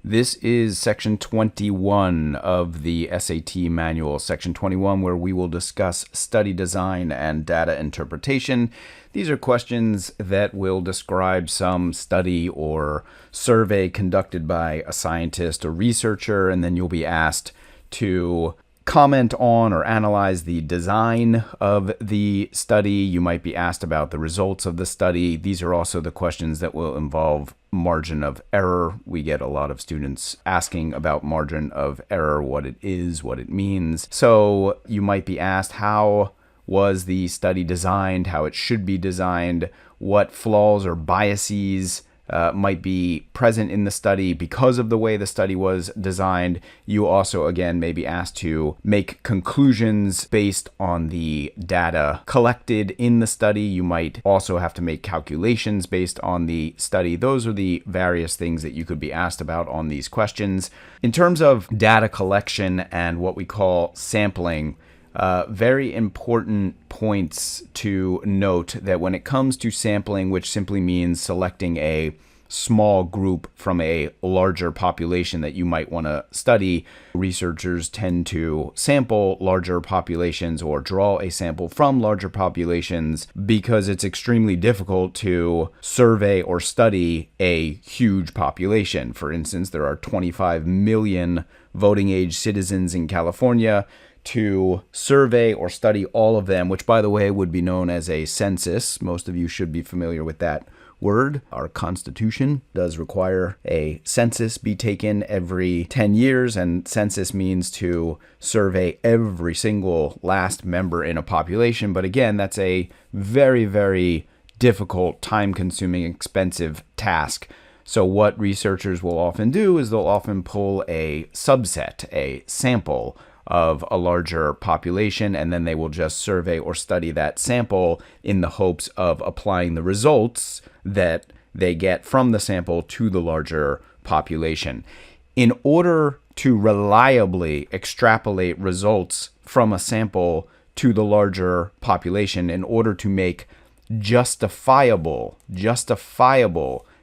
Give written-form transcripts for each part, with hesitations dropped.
This is section 21 of the SAT manual, section 21, where we will discuss study design and data interpretation. These are questions that will describe some study or survey conducted by a scientist or researcher, and then you'll be asked to comment on or analyze the design of the study. You might be asked about the results of the study. These are also the questions that will involve margin of error. We get a lot of students asking about margin of error, what it is, what it means. So you might be asked, how was the study designed, how it should be designed, what flaws or biases might be present in the study because of the way the study was designed. You also, again, may be asked to make conclusions based on the data collected in the study. You might also have to make calculations based on the study. Those are the various things that you could be asked about on these questions. In terms of data collection and what we call sampling, very important points to note that when it comes to sampling, which simply means selecting a small group from a larger population that you might want to study, researchers tend to sample larger populations or draw a sample from larger populations because it's extremely difficult to survey or study a huge population. For instance, there are 25 million voting age citizens in California. To survey or study all of them, which, by the way, would be known as a census. Most of you should be familiar with that word. Our Constitution does require a census be taken every 10 years, and census means to survey every single last member in a population. But again, that's a very, very difficult, time-consuming, expensive task. So what researchers will often do is they'll often pull a subset, a sample of a larger population, and then they will just survey or study that sample in the hopes of applying the results that they get from the sample to the larger population. In order to reliably extrapolate results from a sample to the larger population, in order to make justifiable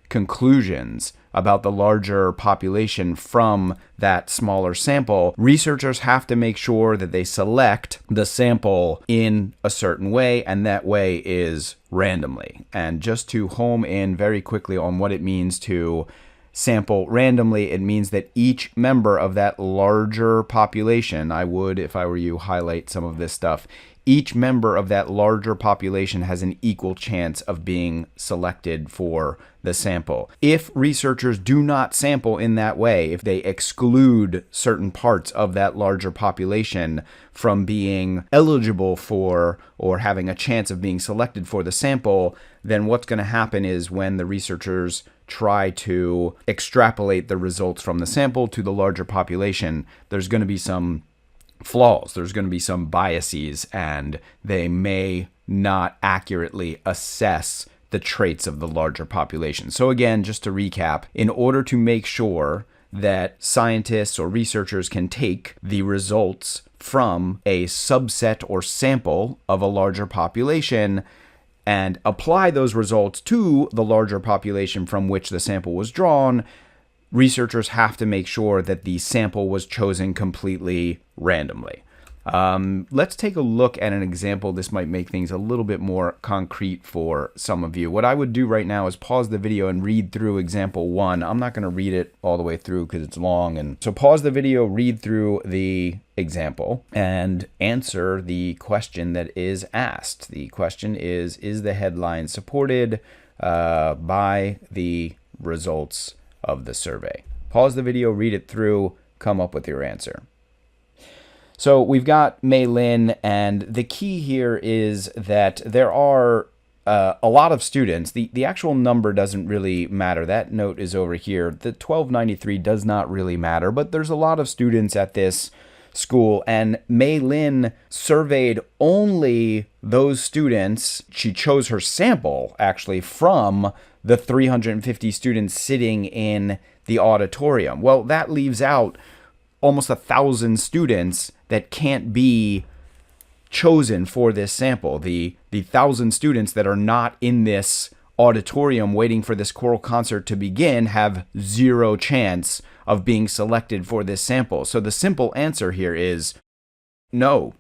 conclusions about the larger population from that smaller sample, researchers have to make sure that they select the sample in a certain way, and that way is randomly. And just to home in very quickly on what it means to sample randomly, it means that each member of that larger population, I would, if I were you, highlight some of this stuff. Each member of that larger population has an equal chance of being selected for the sample. If researchers do not sample in that way, if they exclude certain parts of that larger population from being eligible for or having a chance of being selected for the sample, then what's going to happen is when the researchers try to extrapolate the results from the sample to the larger population, there's going to be some flaws, there's going to be some biases, and they may not accurately assess the traits of the larger population. So again, just to recap, in order to make sure that scientists or researchers can take the results from a subset or sample of a larger population and apply those results to the larger population from which the sample was drawn, researchers have to make sure that the sample was chosen completely randomly. Let's take a look at an example. This might make things a little bit more concrete for some of you. What I would do right now is pause the video and read through example 1. I'm not going to read it all the way through because it's long. And so pause the video, read through the example, and answer the question that is asked. The question is the headline supported by the results of the survey? Pause the video, read it through, come up with your answer. So we've got Mei Lin, and the key here is that there are a lot of students. The actual number doesn't really matter. That note is over here. The 1293 does not really matter, but there's a lot of students at this school, and Mei Lin surveyed only those students. She chose her sample actually from the 350 students sitting in the auditorium. Well, that leaves out almost 1,000 students that can't be chosen for this sample. The 1,000 students that are not in this auditorium waiting for this choral concert to begin have zero chance of being selected for this sample. So the simple answer here is no.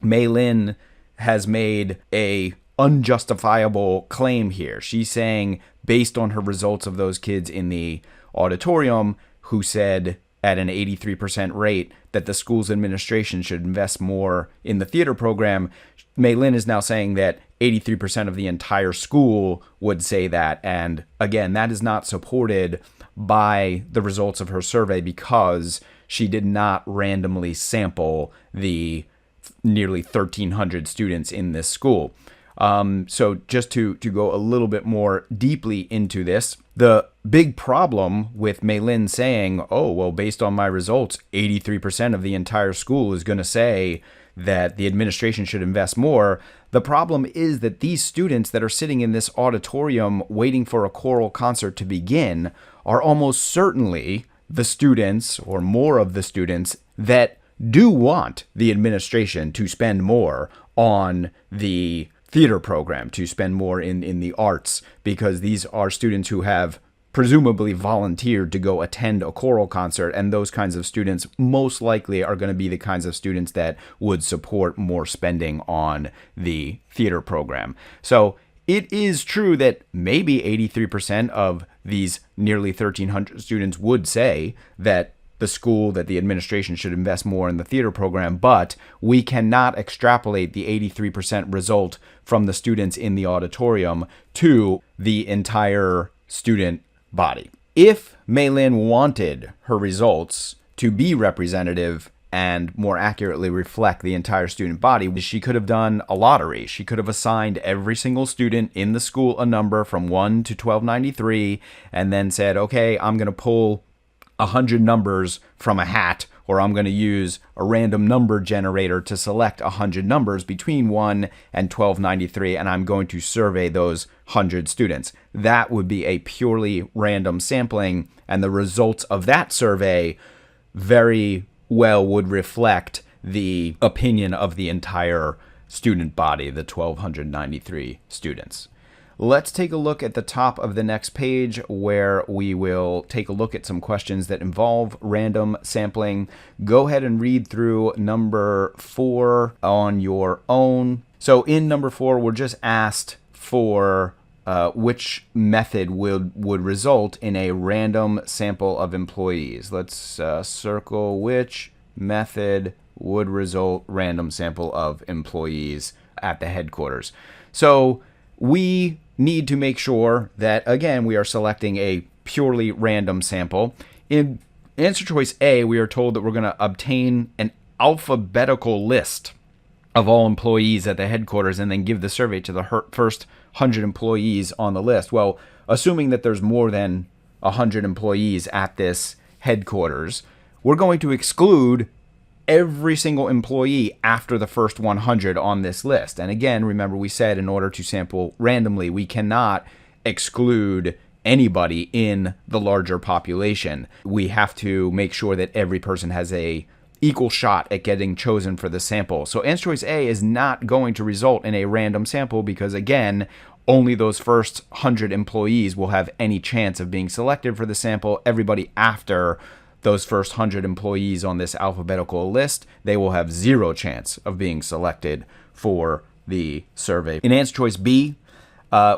Mei Lin has made a unjustifiable claim here. She's saying, based on her results of those kids in the auditorium who said at an 83% rate that the school's administration should invest more in the theater program, Mei Lin is now saying that 83% of the entire school would say that. And again, that is not supported by the results of her survey because she did not randomly sample the nearly 1,300 students in this school. So just to go a little bit more deeply into this, the big problem with Mei Lin saying, oh, well, based on my results, 83% of the entire school is going to say that the administration should invest more. The problem is that these students that are sitting in this auditorium waiting for a choral concert to begin are almost certainly the students, or more of the students, that do want the administration to spend more on the theater program, to spend more in the arts, because these are students who have presumably volunteered to go attend a choral concert, and those kinds of students most likely are going to be the kinds of students that would support more spending on the theater program. So it is true that maybe 83% of these nearly 1,300 students would say that the school, that the administration should invest more in the theater program, but we cannot extrapolate the 83% result from the students in the auditorium to the entire student body. If Mei Lin wanted her results to be representative and more accurately reflect the entire student body, she could have done a lottery. She could have assigned every single student in the school a number from 1 to 1293 and then said, okay, I'm going to pull 100 numbers from a hat, or I'm going to use a random number generator to select 100 numbers between 1 and 1293, and I'm going to survey those 100 students. That would be a purely random sampling, and the results of that survey very well would reflect the opinion of the entire student body, the 1,293 students. Let's take a look at the top of the next page, where we will take a look at some questions that involve random sampling. Go ahead and read through number 4 on your own. So in number 4, we're just asked for which method would result in a random sample of employees. Let's circle which method would result random sample of employees at the headquarters. So we need to make sure that, again, we are selecting a purely random sample. In answer choice A, we are told that we're going to obtain an alphabetical list of all employees at the headquarters and then give the survey to the first 100 employees on the list. Well, assuming that there's more than 100 employees at this headquarters, we're going to exclude every single employee after the first 100 on this list. And again, remember, we said in order to sample randomly, we cannot exclude anybody in the larger population. We have to make sure that every person has a equal shot at getting chosen for the sample. So answer choice A is not going to result in a random sample because, again, only those first 100 employees will have any chance of being selected for the sample. Everybody after those first 100 employees on this alphabetical list, they will have zero chance of being selected for the survey. In answer choice B,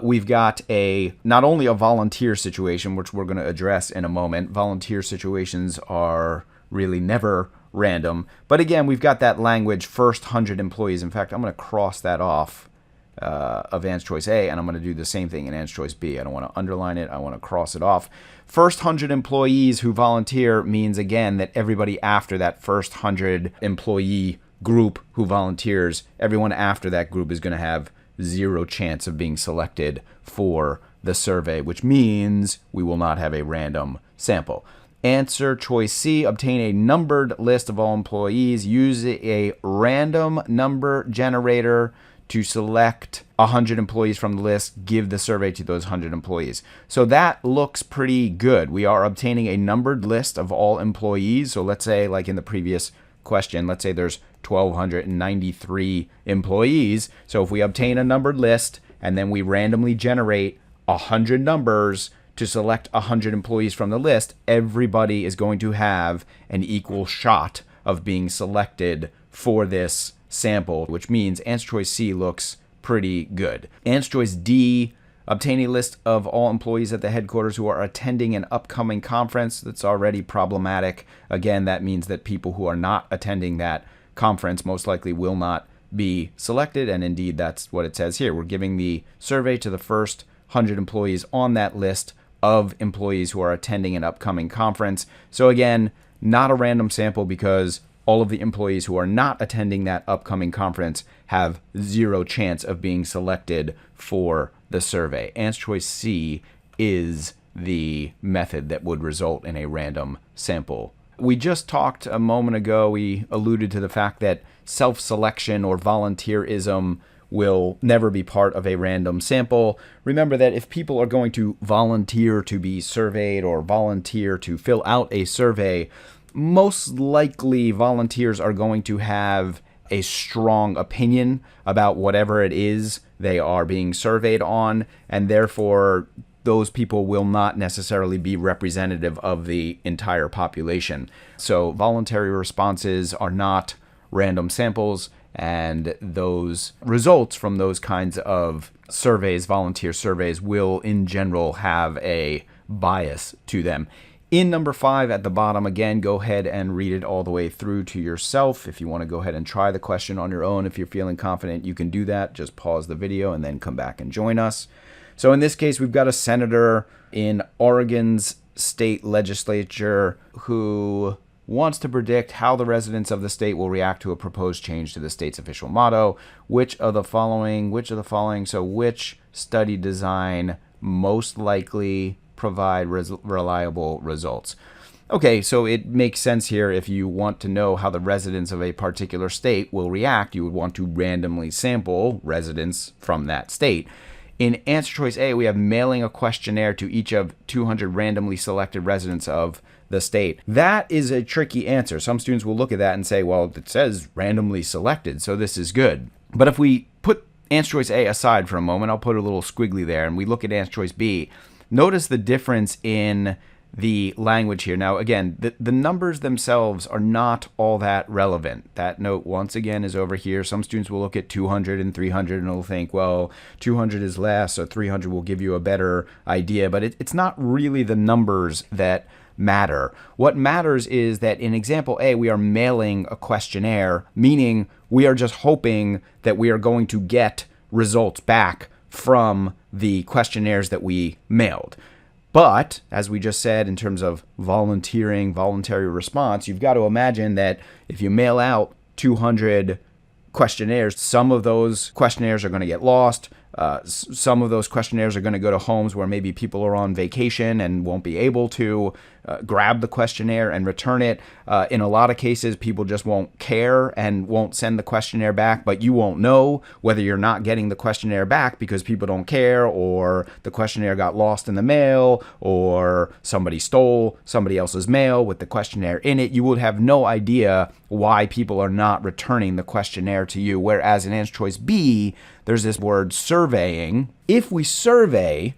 we've got not only a volunteer situation, which we're going to address in a moment. Volunteer situations are really never random. But again, we've got that language, first 100 employees. In fact, I'm going to cross that off of answer choice A, and I'm going to do the same thing in answer choice B. I don't want to underline it. I want to cross it off. First 100 employees who volunteer means, again, that everybody after that first 100 employee group who volunteers, everyone after that group is going to have zero chance of being selected for the survey, which means we will not have a random sample. Answer choice C, obtain a numbered list of all employees. Use a random number generator to select 100 employees from the list, give the survey to those 100 employees. So that looks pretty good. We are obtaining a numbered list of all employees. So let's say, like in the previous question, let's say there's 1,293 employees. So if we obtain a numbered list and then we randomly generate 100 numbers to select 100 employees from the list, everybody is going to have an equal shot of being selected for this sample, which means answer choice C looks pretty good. Answer choice D, obtain a list of all employees at the headquarters who are attending an upcoming conference. That's already problematic. Again, that means that people who are not attending that conference most likely will not be selected, and indeed that's what it says here. We're giving the survey to the first 100 employees on that list of employees who are attending an upcoming conference. So again, not a random sample because all of the employees who are not attending that upcoming conference have zero chance of being selected for the survey. Answer choice C is the method that would result in a random sample. We just talked a moment ago, we alluded to the fact that self-selection or volunteerism will never be part of a random sample. Remember that if people are going to volunteer to be surveyed or volunteer to fill out a survey, most likely volunteers are going to have a strong opinion about whatever it is they are being surveyed on, and therefore those people will not necessarily be representative of the entire population. So voluntary responses are not random samples, and those results from those kinds of surveys, volunteer surveys, will in general have a bias to them. In number 5 at the bottom, again, go ahead and read it all the way through to yourself. If you want to go ahead and try the question on your own, if you're feeling confident, you can do that. Just pause the video and then come back and join us. So in this case, we've got a senator in Oregon's state legislature who wants to predict how the residents of the state will react to a proposed change to the state's official motto. Which study design most likely provide reliable results? Okay, so it makes sense here. If you want to know how the residents of a particular state will react, you would want to randomly sample residents from that state. In answer choice A, we have mailing a questionnaire to each of 200 randomly selected residents of the state. That is a tricky answer. Some students will look at that and say, well, it says randomly selected, so this is good. But if we put answer choice A aside for a moment, I'll put a little squiggly there, and we look at answer choice B, notice the difference in the language here. Now, again, the numbers themselves are not all that relevant. That note, once again, is over here. Some students will look at 200 and 300 and will think, well, 200 is less, so 300 will give you a better idea. But it's not really the numbers that matter. What matters is that in example A, we are mailing a questionnaire, meaning we are just hoping that we are going to get results back from the questionnaires that we mailed. But, as we just said, in terms of voluntary response, you've got to imagine that if you mail out 200 questionnaires, some of those questionnaires are going to get lost. Some of those questionnaires are going to go to homes where maybe people are on vacation and won't be able to grab the questionnaire and return it. In a lot of cases, people just won't care and won't send the questionnaire back, but you won't know whether you're not getting the questionnaire back because people don't care, or the questionnaire got lost in the mail, or somebody stole somebody else's mail with the questionnaire in it. You would have no idea why people are not returning the questionnaire to you. Whereas in answer choice B, there's this word surveying. If we survey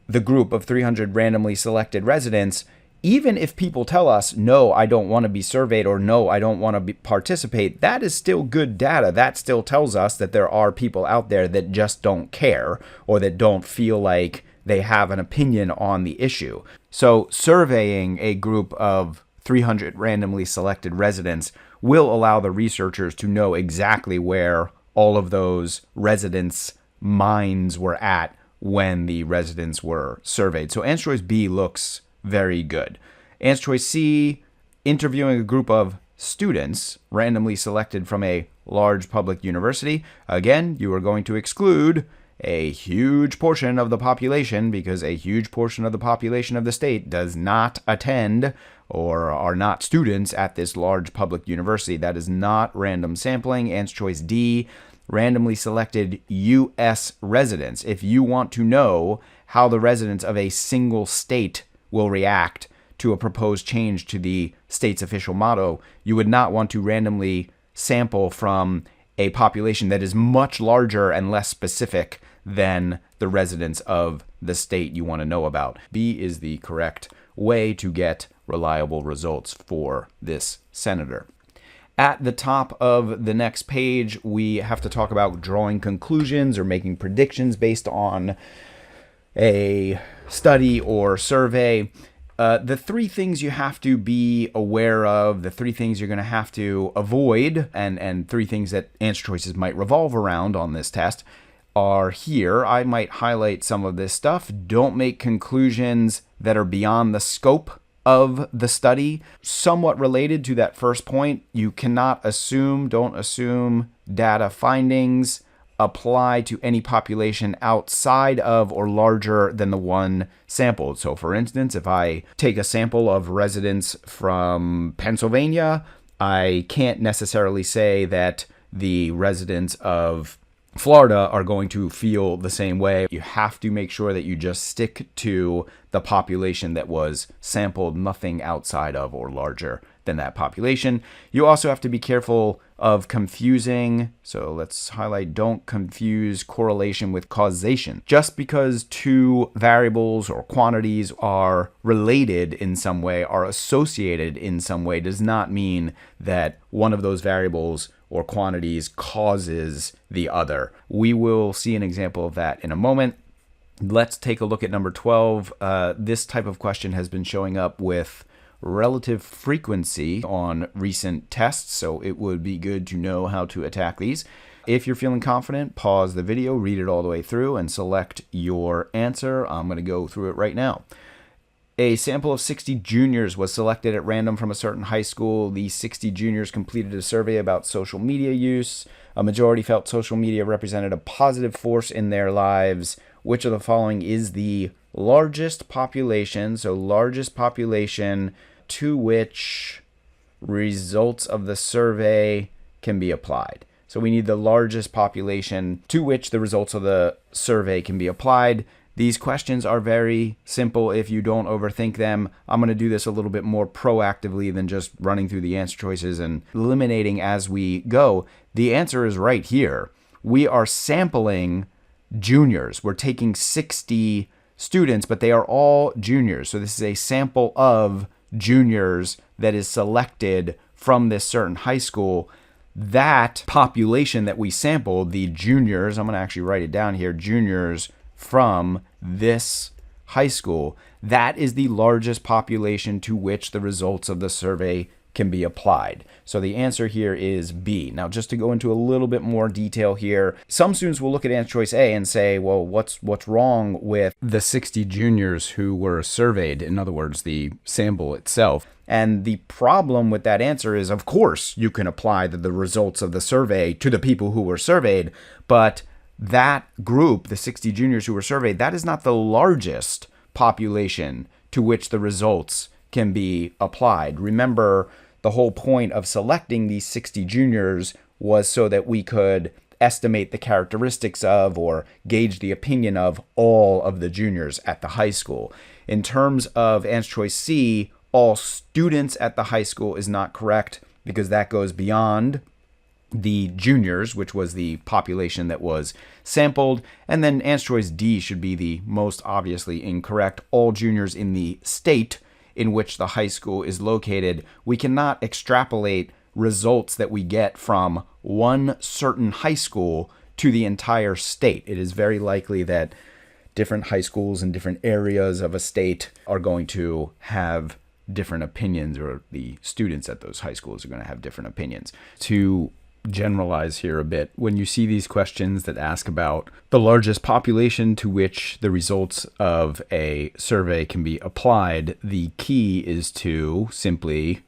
the group of 300 randomly selected residents, even if people tell us, no, I don't want to be surveyed, or no, I don't want to participate, that is still good data. That still tells us that there are people out there that just don't care, or that don't feel like they have an opinion on the issue. So surveying a group of 300 randomly selected residents will allow the researchers to know exactly where all of those residents' minds were at when the residents were surveyed. So answer choice B looks very good. Answer choice C, interviewing a group of students randomly selected from a large public university. Again, you are going to exclude a huge portion of the population because a huge portion of the population of the state does not attend or are not students at this large public university. That is not random sampling. Answer choice D, randomly selected U.S. residents. If you want to know how the residents of a single state will react to a proposed change to the state's official motto, you would not want to randomly sample from a population that is much larger and less specific than the residents of the state you want to know about. B is the correct way to get reliable results for this senator. At the top of the next page, we have to talk about drawing conclusions or making predictions based on a study or survey. The three things you have to be aware of, the three things you're going to have to avoid, and three things that answer choices might revolve around on this test are here. I might highlight some of this stuff. Don't make conclusions that are beyond the scope of the study. Somewhat related to that first point, you cannot assume, don't assume data findings apply to any population outside of or larger than the one sampled. So for instance, if I take a sample of residents from Pennsylvania, I can't necessarily say that the residents of Florida are going to feel the same way. You have to make sure that you just stick to the population that was sampled, nothing outside of or larger than that population. You also have to be careful of confusing. So let's highlight, don't confuse correlation with causation. Just because two variables or quantities are related in some way, are associated in some way, does not mean that one of those variables or quantities causes the other. We will see an example of that in a moment. Let's take a look at number 12. This type of question has been showing up with relative frequency on recent tests, so it would be good to know how to attack these. If you're feeling confident, pause the video, read it all the way through, and select your answer. I'm going to go through it right now. A sample of 60 juniors was selected at random from a certain high school. These 60 juniors completed a survey about social media use. A majority felt social media represented a positive force in their lives. Which of the following is the largest population, so largest population to which results of the survey can be applied? So we need the largest population to which the results of the survey can be applied. These questions are very simple if you don't overthink them. I'm going to do this a little bit more proactively than just running through the answer choices and eliminating as we go. The answer is right here. We are sampling juniors. We're taking 60 students, but they are all juniors. So this is a sample of juniors that is selected from this certain high school. That population that we sampled, the juniors, I'm going to actually write it down here, juniors from this high school, that is the largest population to which the results of the survey can be applied. So the answer here is B. Now, just to go into a little bit more detail here, some students will look at answer choice A and say, well, what's wrong with the 60 juniors who were surveyed? In other words, the sample itself. And the problem with that answer is, of course, you can apply the results of the survey to the people who were surveyed, but that group, the 60 juniors who were surveyed, that is not the largest population to which the results can be applied. Remember, the whole point of selecting these 60 juniors was so that we could estimate the characteristics of or gauge the opinion of all of the juniors at the high school. In terms of answer choice C, all students at the high school is not correct because that goes beyond the juniors, which was the population that was sampled. And then answer choice D should be the most obviously incorrect. All juniors in the state in which the high school is located. We cannot extrapolate results that we get from one certain high school to the entire state. It is very likely that different high schools in different areas of a state are going to have different opinions, or the students at those high schools are going to have different opinions. To generalize here a bit, when you see these questions that ask about the largest population to which the results of a survey can be applied, the key is to simply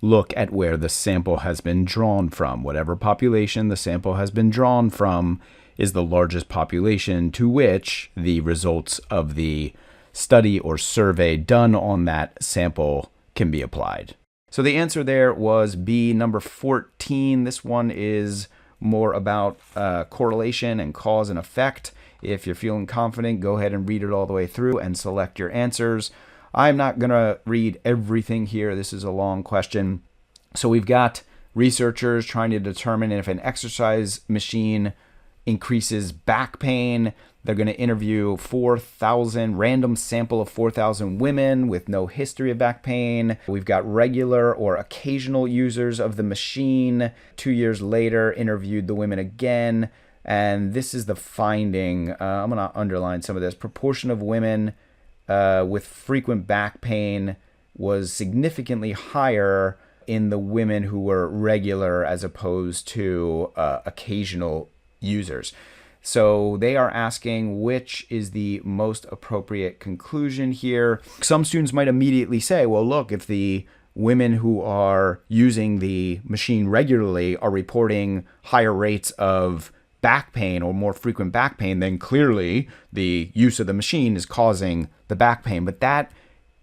look at where the sample has been drawn from. Whatever population the sample has been drawn from is the largest population to which the results of the study or survey done on that sample can be applied. So the answer there was B, number 14. This one is more about correlation and cause and effect. If you're feeling confident, go ahead and read it all the way through and select your answers. I'm not going to read everything here. This is a long question. So we've got researchers trying to determine if an exercise machine increases back pain. They're going to interview 4,000, random sample of 4,000 women with no history of back pain. We've got regular or occasional users of the machine. 2 years later, interviewed the women again. And this is the finding. I'm going to underline some of this. Proportion of women with frequent back pain was significantly higher in the women who were regular as opposed to occasional users. So they are asking which is the most appropriate conclusion here. Some students might immediately say, well, look, if the women who are using the machine regularly are reporting higher rates of back pain or more frequent back pain, then clearly the use of the machine is causing the back pain. But that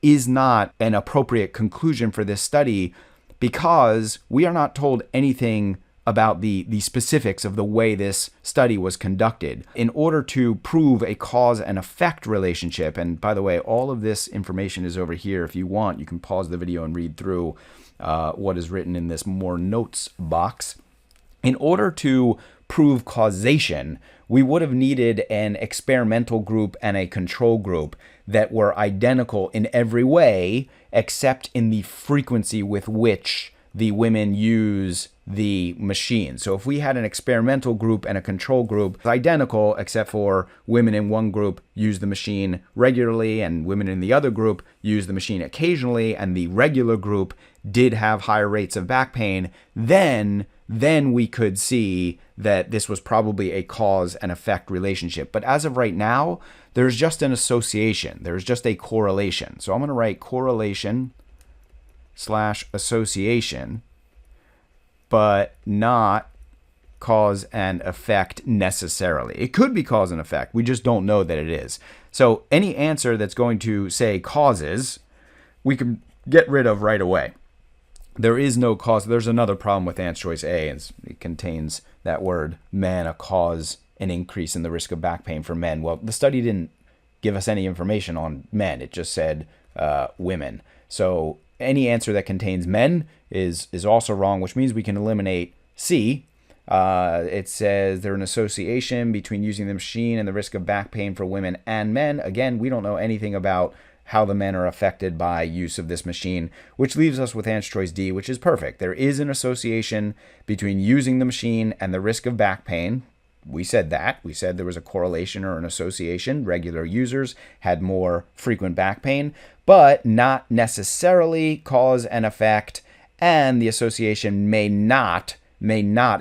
is not an appropriate conclusion for this study because we are not told anything about the specifics of the way this study was conducted. In order to prove a cause and effect relationship, and by the way, all of this information is over here. If you want, you can pause the video and read through what is written in this more notes box. In order to prove causation, we would have needed an experimental group and a control group that were identical in every way, except in the frequency with which the women use the machine. So if we had an experimental group and a control group identical, except for women in one group use the machine regularly and women in the other group use the machine occasionally, and the regular group did have higher rates of back pain, then we could see that this was probably a cause and effect relationship. But as of right now, there's just an association. There's just a correlation. So I'm going to write correlation / association, but not cause and effect necessarily. It could be cause and effect. We just don't know that it is. So any answer that's going to say causes, we can get rid of right away. There is no cause. There's another problem with answer choice A. It contains that word men, a cause an increase in the risk of back pain for men. Well, the study didn't give us any information on men. It just said women. So any answer that contains men is also wrong, which means we can eliminate C. It says there's an association between using the machine and the risk of back pain for women and men. Again, we don't know anything about how the men are affected by use of this machine, which leaves us with answer choice D, which is perfect. There is an association between using the machine and the risk of back pain. We said that. We said there was a correlation or an association. Regular users had more frequent back pain, but not necessarily cause and effect, and the association may not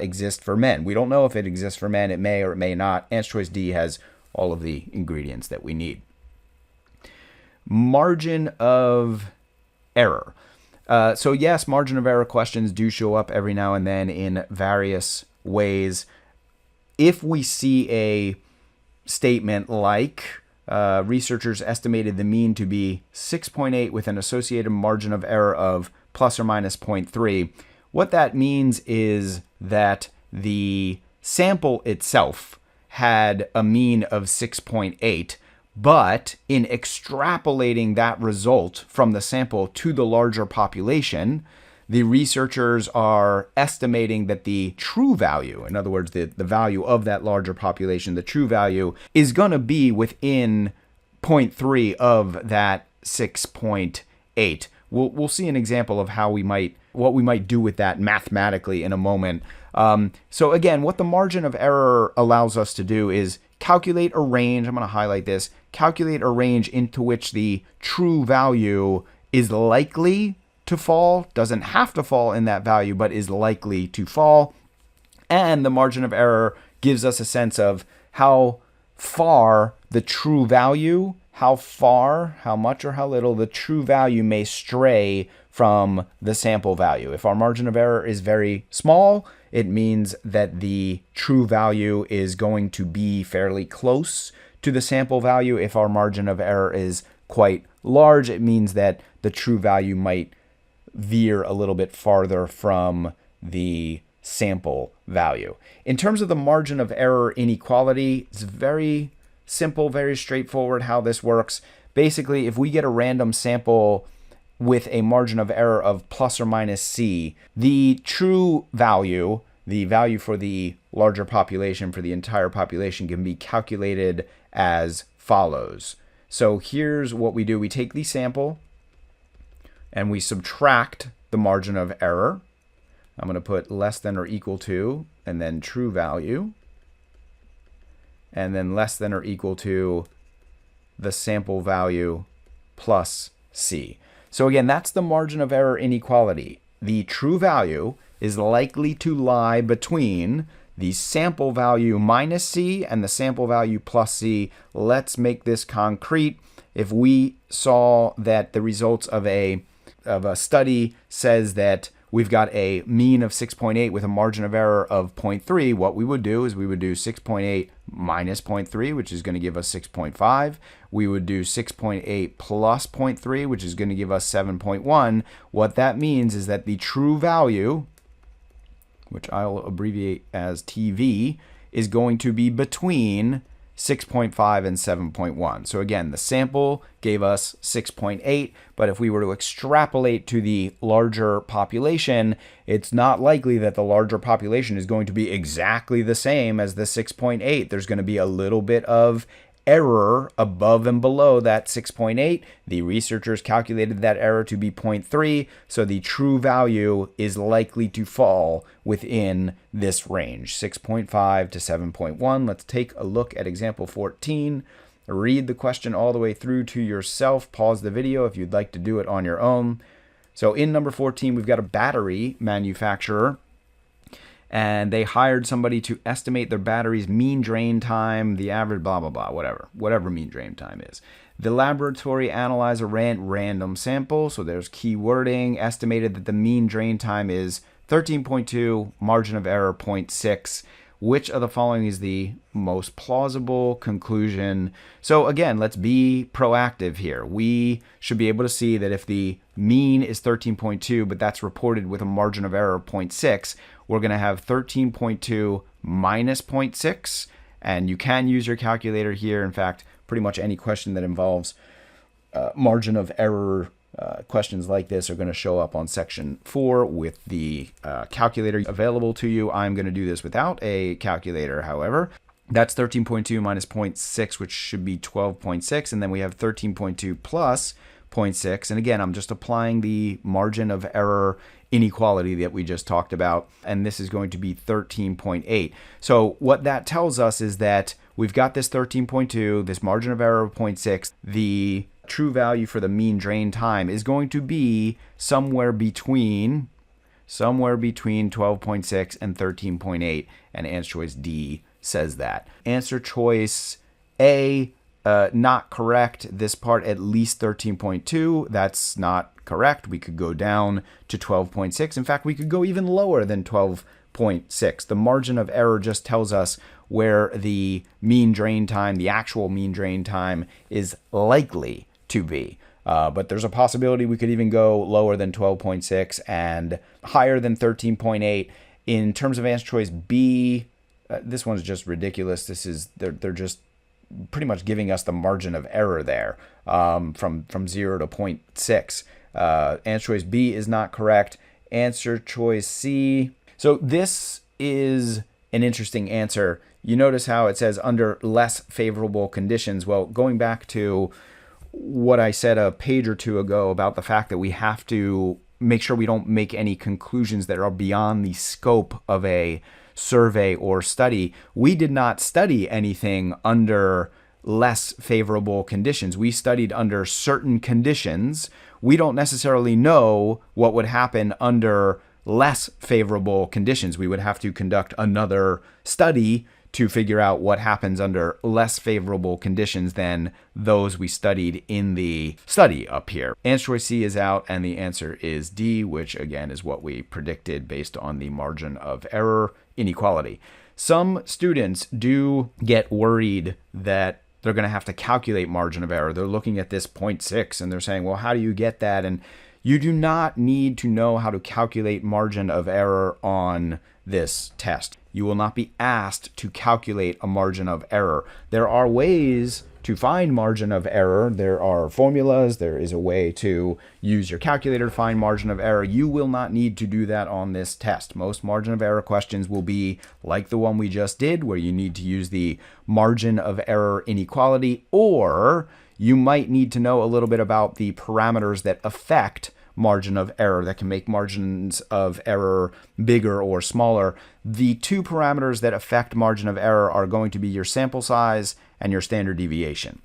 exist for men. We don't know if it exists for men. It may or it may not. Answer choice D has all of the ingredients that we need. Margin of error. So yes, margin of error questions do show up every now and then in various ways. If we see a statement like researchers estimated the mean to be 6.8 with an associated margin of error of plus or minus 0.3, what that means is that the sample itself had a mean of 6.8, but in extrapolating that result from the sample to the larger population, the researchers are estimating that the true value, in other words, the value of that larger population, the true value, is going to be within 0.3 of that 6.8. We'll see an example of what we might do with that mathematically in a moment. So again, what the margin of error allows us to do is calculate a range. I'm going to highlight this. Calculate a range into which the true value is likely to fall. Doesn't have to fall in that value, but is likely to fall. And the margin of error gives us a sense of how far the true value, how much or how little the true value may stray from the sample value. If our margin of error is very small, it means that the true value is going to be fairly close to the sample value. If our margin of error is quite large, it means that the true value might veer a little bit farther from the sample value. In terms of the margin of error inequality, it's very simple, very straightforward how this works. Basically, if we get a random sample with a margin of error of plus or minus C, the true value, the value for the larger population for the entire population can be calculated as follows. So here's what we do. We take the sample and we subtract the margin of error. I'm going to put less than or equal to, and then true value, and then less than or equal to the sample value plus C. So again, that's the margin of error inequality. The true value is likely to lie between the sample value minus C and the sample value plus C. Let's make this concrete. If we saw that the results of a study says that we've got a mean of 6.8 with a margin of error of 0.3, what we would do is we would do 6.8 minus 0.3, which is going to give us 6.5. We would do 6.8 plus 0.3, which is going to give us 7.1. What that means is that the true value, which I'll abbreviate as TV, is going to be between 6.5 and 7.1. So again, the sample gave us 6.8, but if we were to extrapolate to the larger population, it's not likely that the larger population is going to be exactly the same as the 6.8. There's going to be a little bit of error above and below that 6.8. The researchers calculated that error to be 0.3, so the true value is likely to fall within this range, 6.5 to 7.1. Let's take a look at example 14. Read the question all the way through to yourself. Pause the video if you'd like to do it on your own. So in number 14, we've got a battery manufacturer, and they hired somebody to estimate their battery's mean drain time, the average blah, blah, blah, whatever mean drain time is. The laboratory analyzer ran random sample, so there's key wording, estimated that the mean drain time is 13.2, margin of error 0.6. Which of the following is the most plausible conclusion? So again, let's be proactive here. We should be able to see that if the mean is 13.2, but that's reported with a margin of error of 0.6, we're going to have 13.2 minus 0.6, and you can use your calculator here. In fact, pretty much any question that involves margin of error questions like this are going to show up on section 4 with the calculator available to you. I'm going to do this without a calculator, however. That's 13.2 minus 0.6, which should be 12.6, and then we have 13.2 plus 0.6, and again, I'm just applying the margin of error inequality that we just talked about, and this is going to be 13.8. So what that tells us is that we've got this 13.2, this margin of error of 0.6, the true value for the mean drain time is going to be somewhere between 12.6 and 13.8, and answer choice D says that. Answer choice A, not correct. This part, at least 13.2, that's not correct. We could go down to 12.6. In fact, we could go even lower than 12.6. The margin of error just tells us where the mean drain time, the actual mean drain time, is likely to be. But there's a possibility we could even go lower than 12.6 and higher than 13.8. In terms of answer choice B, this one's just ridiculous. They're just pretty much giving us the margin of error there, from 0 to 0.6. Answer choice B is not correct. Answer choice C. So this is an interesting answer. You notice how it says under less favorable conditions. Well, going back to what I said a page or two ago about the fact that we have to make sure we don't make any conclusions that are beyond the scope of a survey or study. We did not study anything under less favorable conditions. We studied under certain conditions. We don't necessarily know what would happen under less favorable conditions. We would have to conduct another study to figure out what happens under less favorable conditions than those we studied in the study up here. Answer choice C is out, and the answer is D, which again is what we predicted based on the margin of error inequality. Some students do get worried that they're going to have to calculate margin of error. They're looking at this 0.6 and they're saying, well, how do you get that? And you do not need to know how to calculate margin of error on this test. You will not be asked to calculate a margin of error. There are ways To find margin of error, there are formulas. There is a way to use your calculator to find margin of error. You will not need to do that on this test. Most margin of error questions will be like the one we just did, where you need to use the margin of error inequality, or you might need to know a little bit about the parameters that affect margin of error, that can make margins of error bigger or smaller. The two parameters that affect margin of error are going to be your sample size and your standard deviation.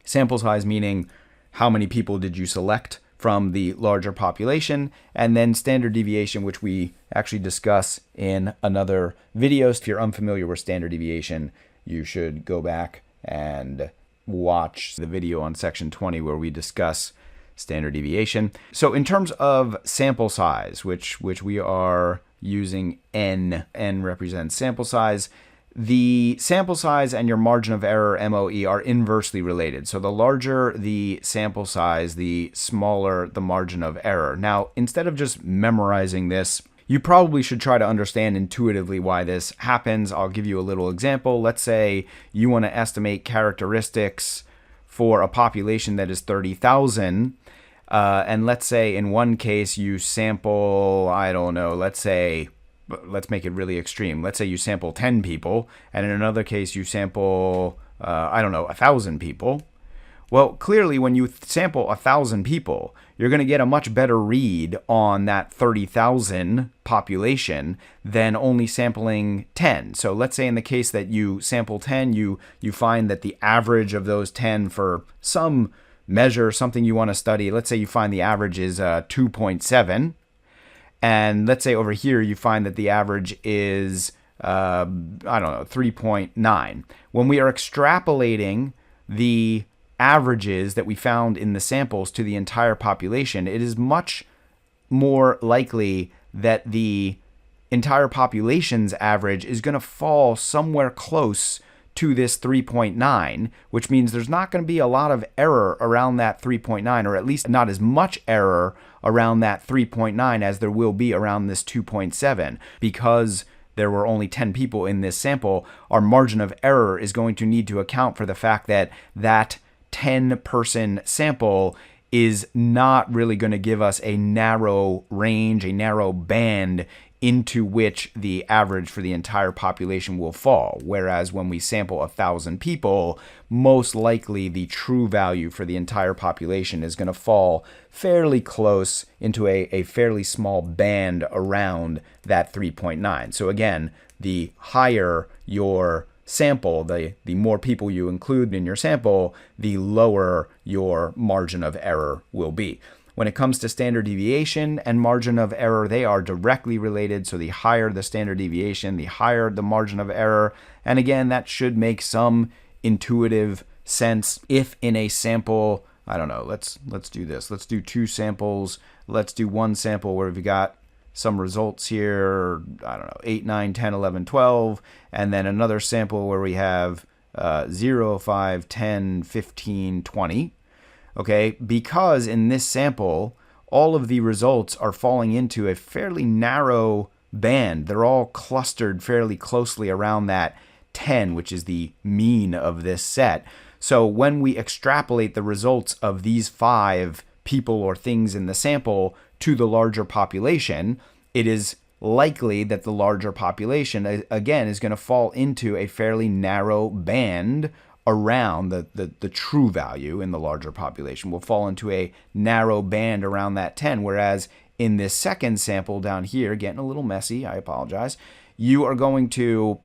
Sample size meaning how many people did you select from the larger population, and then standard deviation, which we actually discuss in another video. So if you're unfamiliar with standard deviation, you should go back and watch the video on section 20 where we discuss standard deviation. So in terms of sample size, which we are using n represents sample size, the sample size and your margin of error, MOE, are inversely related. So the larger the sample size, the smaller the margin of error. Now, instead of just memorizing this, you probably should try to understand intuitively why this happens. I'll give you a little example. Let's say you want to estimate characteristics for a population that is 30,000. And let's say in one case you sample, I don't know, let's make it really extreme. Let's say you sample 10 people, and in another case you sample, 1,000 people. Well, clearly when you sample 1,000 people, you're going to get a much better read on that 30,000 population than only sampling 10. So let's say in the case that you sample 10, you find that the average of those 10 for some measure, something you want to study, let's say you find the average is 2.7. And let's say over here you find that the average is, 3.9. When we are extrapolating the averages that we found in the samples to the entire population, it is much more likely that the entire population's average is going to fall somewhere close to this 3.9, which means there's not going to be a lot of error around that 3.9, or at least not as much error around that 3.9 as there will be around this 2.7. Because there were only 10 people in this sample, our margin of error is going to need to account for the fact that that 10-person sample is not really going to give us a narrow range, a narrow band into which the average for the entire population will fall. Whereas when we sample 1,000 people, most likely the true value for the entire population is going to fall fairly close into a fairly small band around that 3.9. So again, the higher your sample, the more people you include in your sample, the lower your margin of error will be. When it comes to standard deviation and margin of error, they are directly related. So the higher the standard deviation, the higher the margin of error. And again, that should make some intuitive sense. If in a sample, I don't know, let's do this. Let's do two samples. Let's do one sample where we've got some results here, 8, 9, 10, 11, 12. And then another sample where we have 0, 5, 10, 15, 20. Okay, because in this sample, all of the results are falling into a fairly narrow band. They're all clustered fairly closely around that 10, which is the mean of this set. So when we extrapolate the results of these 5 people or things in the sample to the larger population, it is likely that the larger population, again, is going to fall into a fairly narrow band around the true value in the larger population. Will fall into a narrow band around that 10, whereas in this second sample down here, getting a little messy, I apologize, you're going to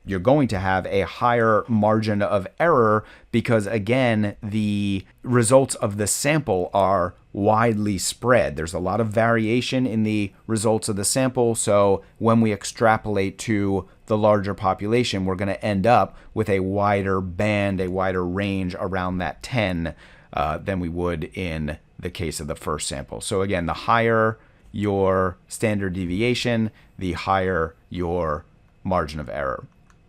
have a higher margin of error because, again, the results of the sample are widely spread. There's a lot of variation in the results of the sample, so when we extrapolate to the larger population, we're going to end up with a wider band, a wider range around that 10 than we would in the case of the first sample. So again, the higher your standard deviation, the higher your margin of error.